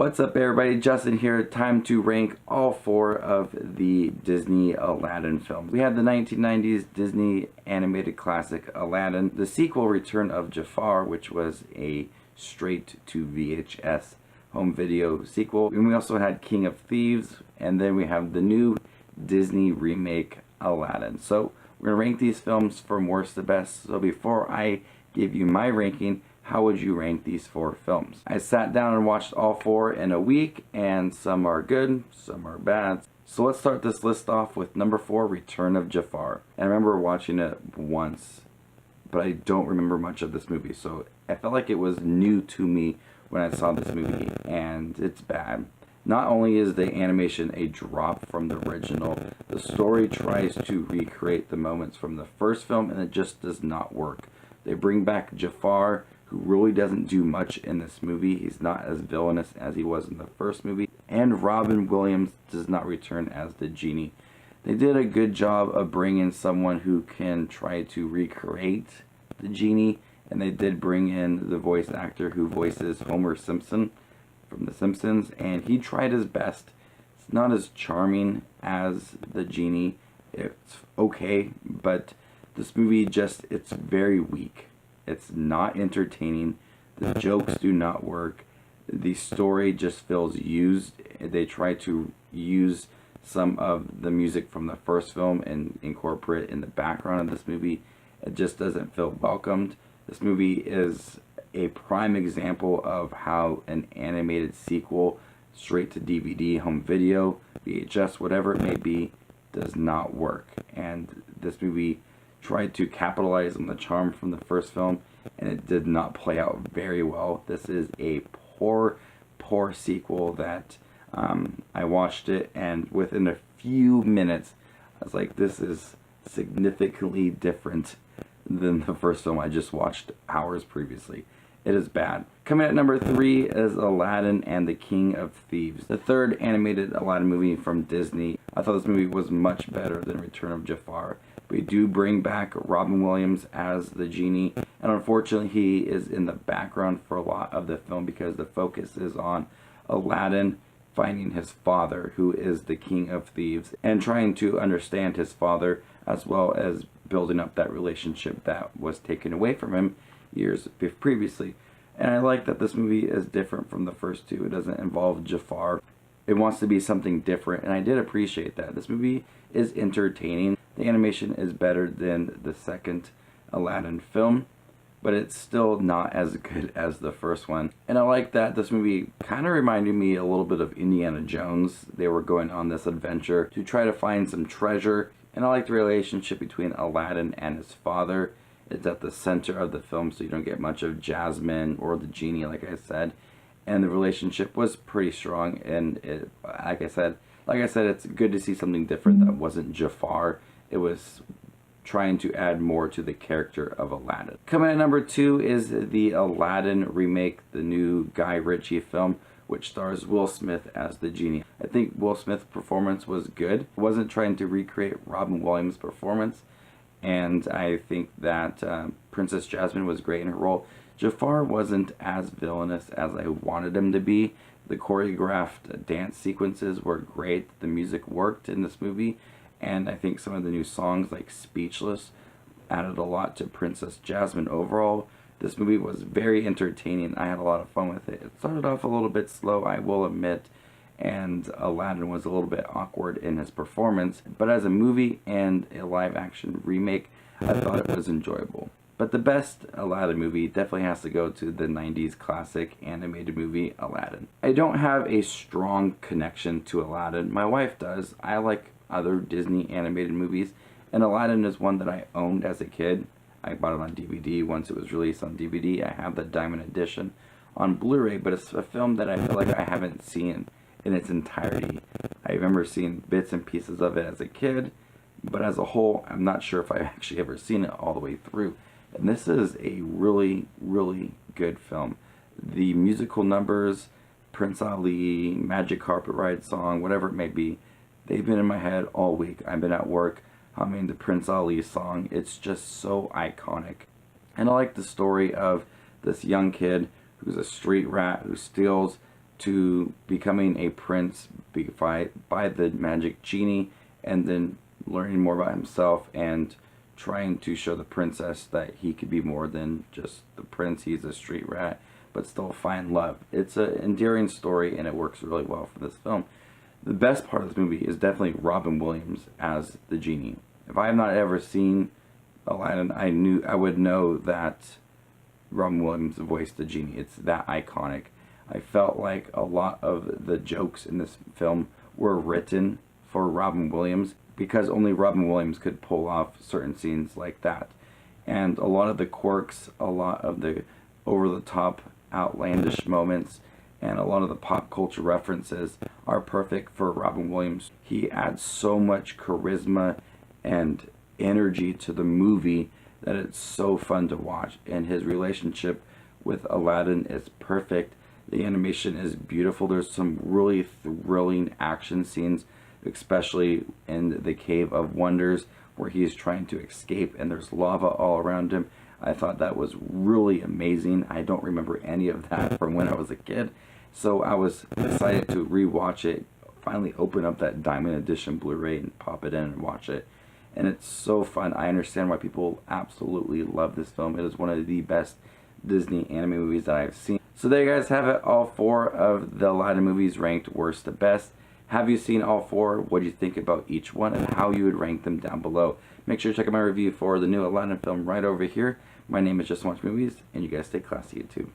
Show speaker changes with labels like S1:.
S1: What's up everybody, Justin here. Time to rank all 4 of the Disney Aladdin films. We had the 1990s Disney animated classic Aladdin, the sequel Return of Jafar, which was a straight to VHS home video sequel. And we also had King of Thieves, and then we have the new Disney remake Aladdin. So we're going to rank these films from worst to best. So before I give you my ranking, how would you rank these 4 films? I sat down and watched all 4 in a week, and some are good, some are bad. So let's start this list off with number 4, Return of Jafar. And I remember watching it once, but I don't remember much of this movie. So I felt like it was new to me when I saw this movie, and it's bad. Not only is the animation a drop from the original, the story tries to recreate the moments from the first film, and it just does not work. They bring back Jafar, who really doesn't do much in this movie. He's not as villainous as he was in the first movie. And Robin Williams does not return as the genie. They did a good job of bringing someone who can try to recreate the genie, and they did bring in the voice actor who voices Homer Simpson from The Simpsons, and he tried his best. It's not as charming as the genie. It's okay, but this movie it's very weak. It's not entertaining. The jokes do not work. The story just feels used. They try to use some of the music from the first film and incorporate it in the background of this movie. It just doesn't feel welcomed. This movie is a prime example of how an animated sequel, straight to DVD, home video, VHS, whatever it may be, does not work. And this movie tried to capitalize on the charm from the first film, and it did not play out very well. This is a poor sequel that I watched it, and within a few minutes I was like, this is significantly different than the first film I just watched hours previously. It is bad. Coming at number 3 is Aladdin and the King of Thieves, the third animated Aladdin movie from Disney. I thought this movie was much better than Return of Jafar. We do bring back Robin Williams as the genie, and unfortunately he is in the background for a lot of the film because the focus is on Aladdin finding his father, who is the King of Thieves, and trying to understand his father, as well as building up that relationship that was taken away from him years previously. And I like that this movie is different from the first 2. It doesn't involve Jafar. It wants to be something different, and I did appreciate that. This movie is entertaining. The animation is better than the second Aladdin film, but it's still not as good as the first one. And I like that this movie kind of reminded me a little bit of Indiana Jones. They were going on this adventure to try to find some treasure, and I like the relationship between Aladdin and his father. It's at the center of the film, so you don't get much of Jasmine or the genie, like I said. And the relationship was pretty strong, and like I said, it's good to see something different that wasn't Jafar. It was trying to add more to the character of Aladdin. Coming at number 2 is the Aladdin Remake, the new Guy Ritchie film, which stars Will Smith as the genie. I think Will Smith's performance was good. It wasn't trying to recreate Robin Williams' performance, and I think that Princess Jasmine was great in her role. Jafar wasn't as villainous as I wanted him to be. The choreographed dance sequences were great. The music worked in this movie, and I think some of the new songs like Speechless added a lot to Princess Jasmine overall. This movie was very entertaining. I had a lot of fun with it. It started off a little bit slow, I will admit, and Aladdin was a little bit awkward in his performance, but as a movie and a live action remake, I thought it was enjoyable. But the best Aladdin movie definitely has to go to the 90s classic animated movie Aladdin. I don't have a strong connection to Aladdin. My wife does. I like other Disney animated movies, and Aladdin is one that I owned as a kid. I bought it on DVD once it was released on DVD. I have the Diamond Edition on Blu-ray, but it's a film that I feel like I haven't seen in its entirety. I remember seeing bits and pieces of it as a kid, but as a whole, I'm not sure if I've actually ever seen it all the way through. And this is a really, really good film. The musical numbers, Prince Ali, Magic Carpet Ride song, whatever it may be, they've been in my head all week. I've been at work humming the Prince Ali song. It's just so iconic. And I like the story of this young kid who's a street rat who steals to becoming a prince by the magic genie, and then learning more about himself and trying to show the princess that he could be more than just the prince. He's a street rat, but still find love. It's an endearing story, and it works really well for this film. The best part of this movie is definitely Robin Williams as the genie. If I have not ever seen Aladdin, I would know that Robin Williams voiced the genie. It's that iconic. I felt like a lot of the jokes in this film were written for Robin Williams, because only Robin Williams could pull off certain scenes like that. And a lot of the quirks, a lot of the over-the-top outlandish moments, and a lot of the pop culture references are perfect for Robin Williams. He adds so much charisma and energy to the movie that it's so fun to watch. And his relationship with Aladdin is perfect. The animation is beautiful. There's some really thrilling action scenes, especially in the Cave of Wonders, where he's trying to escape and there's lava all around him. I thought that was really amazing. I don't remember any of that from when I was a kid, so I was excited to rewatch it, finally open up that Diamond Edition Blu-ray and pop it in and watch it. And it's so fun. I understand why people absolutely love this film. It is one of the best Disney anime movies that I've seen. So there you guys have it, all 4 of the Aladdin movies ranked worst to best. Have you seen all 4? What do you think about each one, and how you would rank them down below? Make sure to check out my review for the new Aladdin film right over here. My name is JustinWatchesMovies, and you guys stay classy, YouTube.